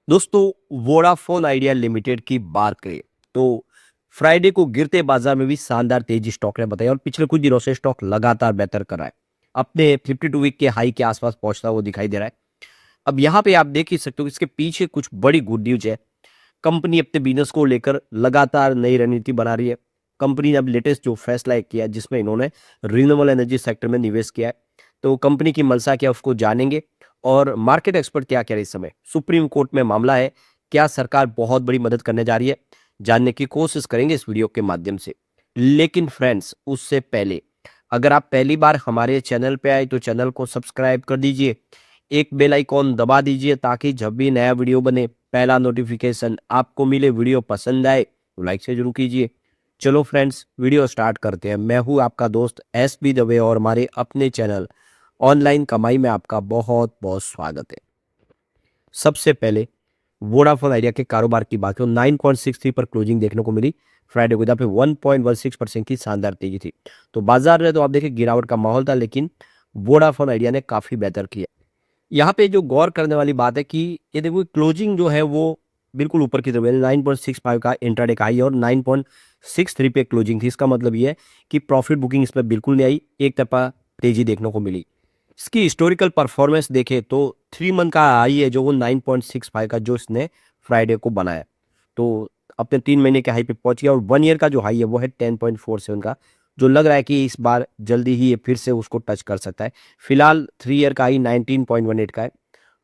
दोस्तों, Vodafone idea limited की बात करें तो फ्राइडे को गिरते बाजार में भी शानदार तेजी स्टॉक ने बताई और पिछले कुछ दिनों से स्टॉक लगातार बेहतर कर रहा है। अपने 52 वीक के हाई के आसपास पहुंचता हुआ दिखाई दे रहा है। अब यहाँ पे आप देख ही सकते हो कि इसके पीछे कुछ बड़ी गुड न्यूज है। कंपनी अपने बिजनेस को लेकर लगातार नई रणनीति बना रही है। कंपनी ने अब लेटेस्ट जो फैसला एक किया है जिसमें इन्होंने रिन्यूएबल एनर्जी सेक्टर में निवेश किया है। तो कंपनी की मंशा क्या है उसको जानेंगे और मार्केट एक्सपर्ट क्या कह रहे हैं इस समय। सुप्रीम कोर्ट में मामला है, क्या सरकार बहुत बड़ी मदद करने जा रही है, जानने की कोशिश करेंगे इस वीडियो के माध्यम से। लेकिन फ्रेंड्स, उससे पहले अगर आप पहली बार हमारे चैनल पे आए तो चैनल को सब्सक्राइब कर दीजिए, एक बेल आइकॉन दबा दीजिए ताकि जब भी नया वीडियो बने पहला नोटिफिकेशन आपको मिले। वीडियो पसंद आए तो लाइक से जरूर कीजिए। चलो फ्रेंड्स, वीडियो स्टार्ट करते हैं। मैं हूं आपका दोस्त SB दवे और हमारे अपने चैनल ऑनलाइन कमाई में आपका बहुत बहुत स्वागत है। सबसे पहले वोडाफोन आइडिया के कारोबार की बात करूं, 9.63 पर क्लोजिंग देखने को मिली फ्राइडे को, जहाँ पे 1.16% की शानदार तेजी थी। तो बाजार में तो आप देखिए गिरावट का माहौल था, लेकिन वोडाफोन आइडिया ने काफी बेहतर किया। यहाँ पे जो गौर करने वाली बात है कि ये देखो क्लोजिंग जो है वो बिल्कुल ऊपर की तरफ है। 9.65 का इंट्राडे का हाई और 9.63 पे क्लोजिंग थी। इसका मतलब ये है कि प्रॉफिट बुकिंग इसमें बिल्कुल नहीं आई, एक तरफा तेजी देखने को मिली। इसकी हिस्टोरिकल परफॉर्मेंस देखें तो 3 मंथ का हाई है जो वो 9.65 का जो इसने फ्राइडे को बनाया, तो अपने 3 महीने के हाई पे पहुंच गया। और 1 ईयर का जो हाई है वो है 10.47 का, जो लग रहा है कि इस बार जल्दी ही ये फिर से उसको टच कर सकता है। फिलहाल 3 ईयर का हाई 19.18 का है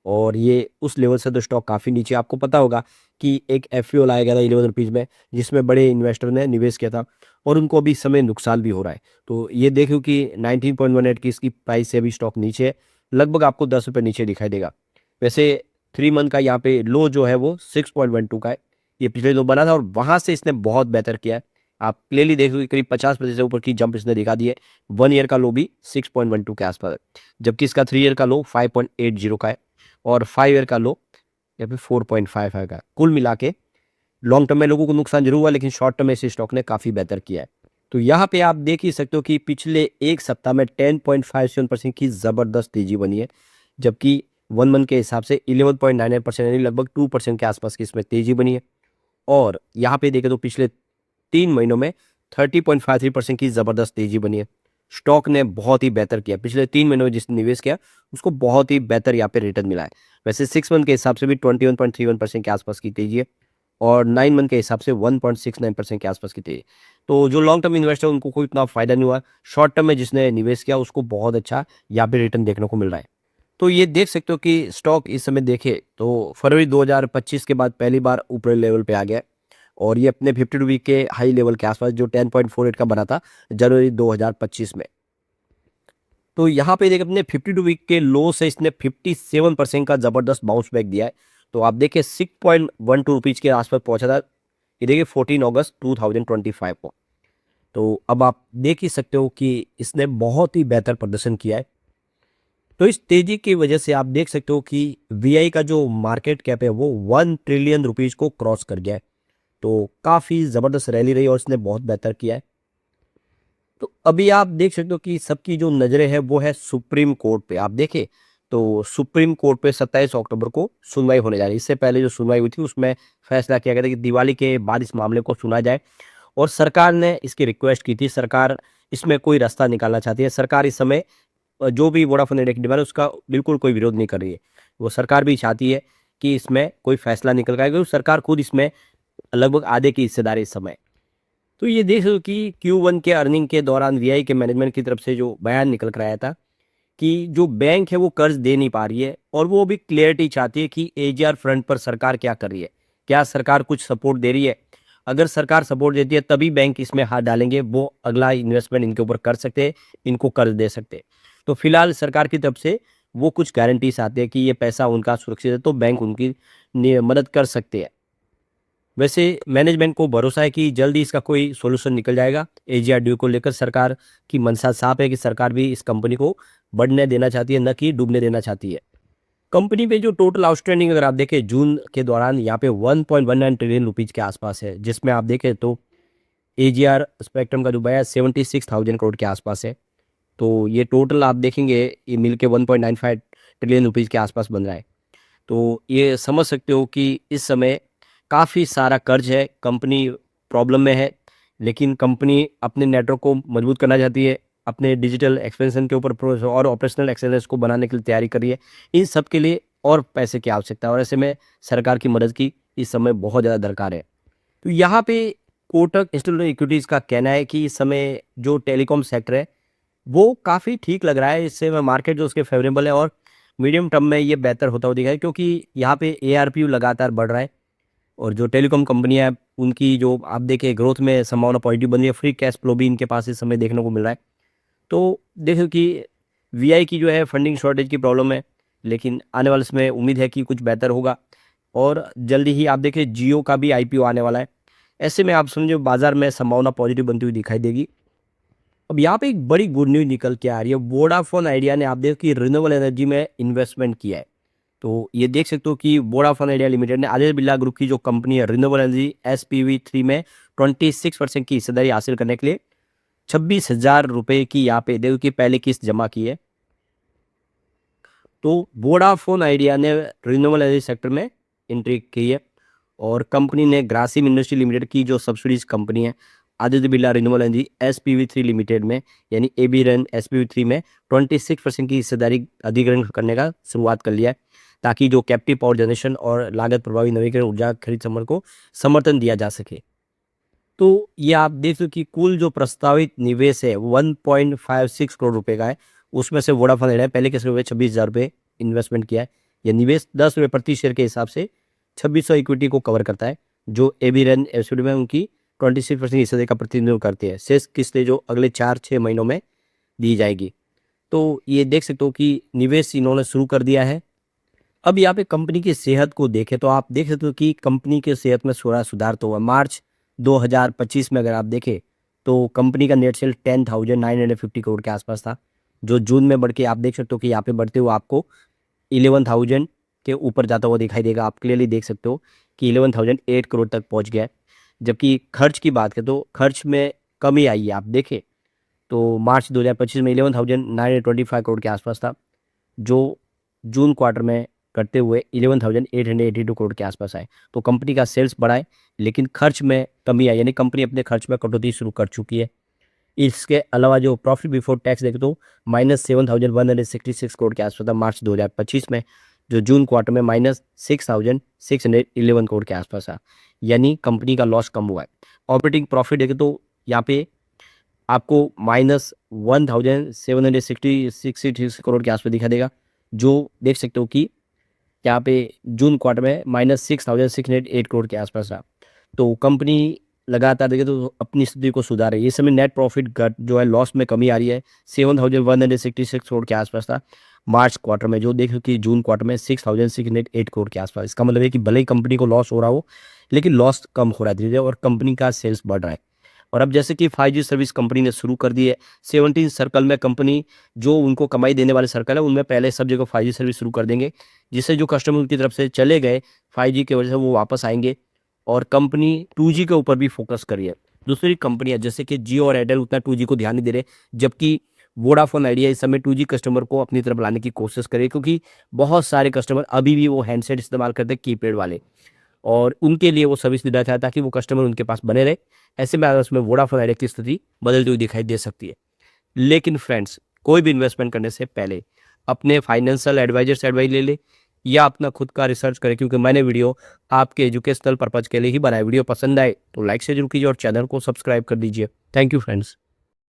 और ये उस लेवल से तो स्टॉक काफ़ी नीचे। आपको पता होगा कि एक FPO लाया गया था 11 रुपीज़ में, जिसमें बड़े इन्वेस्टर ने निवेश किया था और उनको अभी इस समय नुकसान भी हो रहा है। तो ये देखो कि 19.18 की इसकी प्राइस से अभी स्टॉक नीचे है, लगभग आपको 10 रुपये नीचे दिखाई देगा। वैसे 3 मंथ का यहाँ पे लो जो है वो 6.12 का है, ये पिछले लो बना था और वहां से इसने बहुत बेहतर किया है। आप क्लियरली देख लो करीब 50% से ऊपर की जंप इसने दिखा दी है। 1 ईयर का लो भी 6.12 के आसपास है, जबकि इसका 3 ईयर का लो 5.80 का है और 5 ईयर का लो या फिर 4.55 का। कुल मिला के लॉन्ग टर्म में लोगों को नुकसान जरूर हुआ, लेकिन शॉर्ट टर्म में इस स्टॉक ने काफी बेहतर किया है। तो यहाँ पे आप देख ही सकते हो कि पिछले एक सप्ताह में 10.57% की जबरदस्त तेजी बनी है, जबकि 1 मंथ के हिसाब से 11.99% यानी लगभग 2% के आसपास की इसमें तेजी बनी है। और यहाँ पे देखें तो पिछले 3 महीनों में 30.53% की जबरदस्त तेजी बनी है। स्टॉक ने बहुत ही बेहतर किया, पिछले 3 महीनों में जिसने निवेश किया उसको बहुत ही बेहतर यहाँ पे रिटर्न मिला है। वैसे 6 मंथ के हिसाब से भी 21.31% के आसपास की तेजी है और 9 मंथ के हिसाब से 1.69% के आसपास की तेजी। तो जो लॉन्ग टर्म इन्वेस्टर उनको कोई इतना फायदा नहीं हुआ, शॉर्ट टर्म में जिसने निवेश किया उसको बहुत अच्छा यहाँ पे रिटर्न देखने को मिल रहा है। तो ये देख सकते हो कि स्टॉक इस समय देखे तो फरवरी 2025 के बाद पहली बार ऊपरी लेवल पे आ गया है और ये अपने 52 वीक के हाई लेवल के आसपास जो 10.48 का बना था जनवरी 2025 में। तो यहाँ पे देख अपने 52 वीक के लो से इसने 57% का जबरदस्त बाउंस बैक दिया है। तो आप देखिए 6.12 रुपीज के आसपास पहुंचा था, ये देखिए 14 अगस्त 2025 को। तो अब आप देख ही सकते हो कि इसने बहुत ही बेहतर प्रदर्शन किया है। तो इस तेजी की वजह से आप देख सकते हो कि VI का जो मार्केट कैप है वो 1 ट्रिलियन रुपीज को क्रॉस कर गया है। तो काफी जबरदस्त रैली रही और इसने बहुत बेहतर किया है। तो अभी आप देख सकते हो कि सबकी जो नजरें हैं वो है सुप्रीम कोर्ट पे। आप देखें तो सुप्रीम कोर्ट पे 27 अक्टूबर को सुनवाई होने जा रही है। इससे पहले जो सुनवाई हुई थी उसमें फैसला किया गया था कि दिवाली के बाद इस मामले को सुना जाए और सरकार ने इसकी रिक्वेस्ट की थी। सरकार इसमें कोई रास्ता निकालना चाहती है। सरकार इस समय जो भी वोडाफोन आइडिया की डिमांड है उसका बिल्कुल कोई विरोध नहीं कर रही है। वो सरकार भी चाहती है कि इसमें कोई फैसला निकल आए, क्योंकि सरकार खुद इसमें लगभग आधे की हिस्सेदारी इस समय। तो ये देख लो कि Q1 के अर्निंग के दौरान VI के मैनेजमेंट की तरफ से जो बयान निकल कर आया था कि जो बैंक है वो कर्ज दे नहीं पा रही है और वो भी क्लियरिटी चाहती है कि AGR फ्रंट पर सरकार क्या कर रही है, क्या सरकार कुछ सपोर्ट दे रही है। अगर सरकार सपोर्ट देती है तभी बैंक इसमें हाथ डालेंगे, वो अगला इन्वेस्टमेंट इनके ऊपर कर सकते हैं, इनको कर्ज दे सकते हैं। तो फिलहाल सरकार की तरफ से वो कुछ गारंटीज आती है कि ये पैसा उनका सुरक्षित है, तो बैंक उनकी मदद कर सकते हैं। वैसे मैनेजमेंट को भरोसा है कि जल्दी इसका कोई सोल्यूशन निकल जाएगा। AGR ड्यू को लेकर सरकार की मंशा साफ है कि सरकार भी इस कंपनी को बढ़ने देना चाहती है, न कि डूबने देना चाहती है। कंपनी पे जो टोटल आउटस्टैंडिंग अगर आप देखें जून के दौरान यहाँ पे 1.19 ट्रिलियन रुपीज के आसपास है, जिसमें आप देखें तो AGR स्पेक्ट्रम का जो बया 76,000 करोड़ के आसपास है। तो ये टोटल आप देखेंगे ये मिलके 1.95 ट्रिलियन रुपीज के आसपास बन रहा है। तो ये समझ सकते हो कि इस समय काफ़ी सारा कर्ज है, कंपनी प्रॉब्लम में है, लेकिन कंपनी अपने नेटवर्क को मजबूत करना चाहती है, अपने डिजिटल एक्सपेंशन के ऊपर और ऑपरेशनल एक्सेलेंस को बनाने के लिए तैयारी कर रही है। इन सब के लिए और पैसे की आवश्यकता है और ऐसे में सरकार की मदद की इस समय बहुत ज़्यादा दरकार है। तो यहाँ पे कोटक इंस्टीट्यूशनल इक्विटीज़ का कहना है कि इस समय जो टेलीकॉम सेक्टर है, वो काफ़ी ठीक लग रहा है। इससे में मार्केट जो उसके फेवरेबल है और मीडियम टर्म में ये बेहतर होता हुआ दिखा है, क्योंकि यहाँ पे एआरपीयू लगातार बढ़ रहा है और जो टेलीकॉम कंपनियाँ हैं, उनकी जो आप देखिए ग्रोथ में संभावना पॉजिटिव बन रही है। फ्री कैश फ्लो भी इनके पास इस समय देखने को मिल रहा है। तो देखो कि वीआई की जो है फंडिंग शॉर्टेज की प्रॉब्लम है, लेकिन आने वाले समय उम्मीद है कि कुछ बेहतर होगा और जल्दी ही आप देखिए जियो का भी आईपीओ आने वाला है। ऐसे में आप समझो बाजार में संभावना पॉजिटिव बनती हुई दिखाई देगी। अब यहाँ पे एक बड़ी गुड न्यूज़ निकल के आ रही है। वोडाफोन आइडिया ने आप देखो कि रिन्यूएबल एनर्जी में इन्वेस्टमेंट किया है। तो ये देख सकते हो कि वोडाफोन आइडिया लिमिटेड ने आदित्य बिरला ग्रुप की जो कंपनी है रिन्यूएबल एनर्जी एसपीवी 3 में 26% की हिस्सेदारी हासिल करने के लिए 26,000 रुपये की यहाँ पे देखो कि पहले किस्त जमा की है। तो वोडाफोन आइडिया ने रिन्यूएबल एनर्जी सेक्टर में एंट्री की है और कंपनी ने ग्रासिम इंडस्ट्री लिमिटेड की जो सब्सिडीज कंपनी है Aditya Birla renewable energy SPV 3 limited में यानी एबीरन एसपीवी 3 में 26% की हिस्सेदारी अधिग्रहण करने का शुरुआत कर लिया है, ताकि जो कैप्टिव पावर जनरेशन और लागत प्रभावी नवीकरण ऊर्जा खरीद समर्थन को समर्थन दिया जा सके। तो ये आप देख सकते कि कुल जो प्रस्तावित निवेश है 1.56 करोड़ रुपए का है। उसमें से वोडाफोन आइडिया पहले के समय 26,000 रुपये इन्वेस्टमेंट किया है। यह निवेश 10 रुपये प्रति शेयर के हिसाब से 2600 इक्विटी को कवर करता है, जो एबीरन एसपीवी में उनकी 26% हिस्सेदारी का प्रतिनिधित्व करती है। शेष किस्तें जो अगले 4-6 महीनों में दी जाएगी। तो ये देख सकते हो कि निवेश इन्होंने शुरू कर दिया है। अब यहाँ पे कंपनी की सेहत को देखें तो आप देख सकते हो कि कंपनी की सेहत में थोड़ा सुधार तो हुआ। मार्च 2025 में अगर आप देखें तो कंपनी का नेट सेल 10,950 करोड़ के आसपास था, जो जून में बढ़ के आप देख सकते हो कि यहाँ पे बढ़ते हुए आपको 11,000 के ऊपर जाता हुआ दिखाई देगा। आप क्लियरली देख सकते हो कि 11,008 करोड़ तक पहुँच गया है। जबकि खर्च की बात करें तो खर्च में कमी आई है। आप देखें तो मार्च 2025 में 11,925 करोड़ के आसपास था, जो जून क्वार्टर में करते हुए 11,882 करोड़ के आसपास आए। तो कंपनी का सेल्स बढ़ा है, लेकिन खर्च में कमी आई, यानी कंपनी अपने खर्च में कटौती शुरू कर चुकी है। इसके अलावा जो प्रॉफिट बिफोर टैक्स देखें तो -7,166 करोड़ के आसपास था मार्च 2025 में, जो जून क्वार्टर में -6,611 करोड़ के आसपास था, यानी कंपनी का लॉस कम हुआ है। ऑपरेटिंग प्रॉफिट देखें तो यहाँ पे आपको -1,766 करोड़ के आसपास दिखा देगा, जो देख सकते हो कि यहाँ पे जून क्वार्टर में -6,608 करोड़ के आसपास रहा। तो कंपनी लगातार देखें तो अपनी स्थिति को सुधार रही है। इस समय नेट प्रॉफिट जो है लॉस में कमी आ रही है। 7,166 करोड़ के आसपास था मार्च क्वार्टर में, जो देखो कि जून क्वार्टर में 6,608 करोड़ के आसपास। इसका मतलब है कि भले ही कंपनी को लॉस हो रहा हो, लेकिन लॉस कम हो रहा है धीरे-धीरे और कंपनी का सेल्स बढ़ रहा है। और अब जैसे कि 5G सर्विस कंपनी ने शुरू कर दी है, 17 सर्कल में कंपनी जो उनको कमाई देने वाले सर्कल है, उनमें पहले सब जगह 5G सर्विस शुरू कर देंगे, जिससे जो कस्टमर उनकी तरफ से चले गए 5G की वजह से वो वापस आएंगे और कंपनी 2G के ऊपर भी फोकस कर रही है। दूसरी कंपनियां जैसे कि जियो और एयरटेल उतना 2G को ध्यान नहीं दे रहे, जबकि वोडाफोन आइडिया इस समय 2G कस्टमर को अपनी तरफ लाने की कोशिश करे, क्योंकि बहुत सारे कस्टमर अभी भी वो हैंडसेट इस्तेमाल करते हैं कीपैड वाले, और उनके लिए वो सर्विस देना चाहता है ताकि वो कस्टमर उनके पास बने रहे। ऐसे में उसमें वोडाफोन आइडिया की स्थिति बदलती हुई दिखाई दे सकती है। लेकिन फ्रेंड्स, कोई भी इन्वेस्टमेंट करने से पहले अपने फाइनेंशियल एडवाइजर से एडवाइस ले ले या अपना खुद का रिसर्च करें, क्योंकि मैंने वीडियो आपके एजुकेशनल पर्पज के लिए ही बनाया। वीडियो पसंद आए तो लाइक से जरूर कीजिए और चैनल को सब्सक्राइब कर दीजिए। Thank you friends.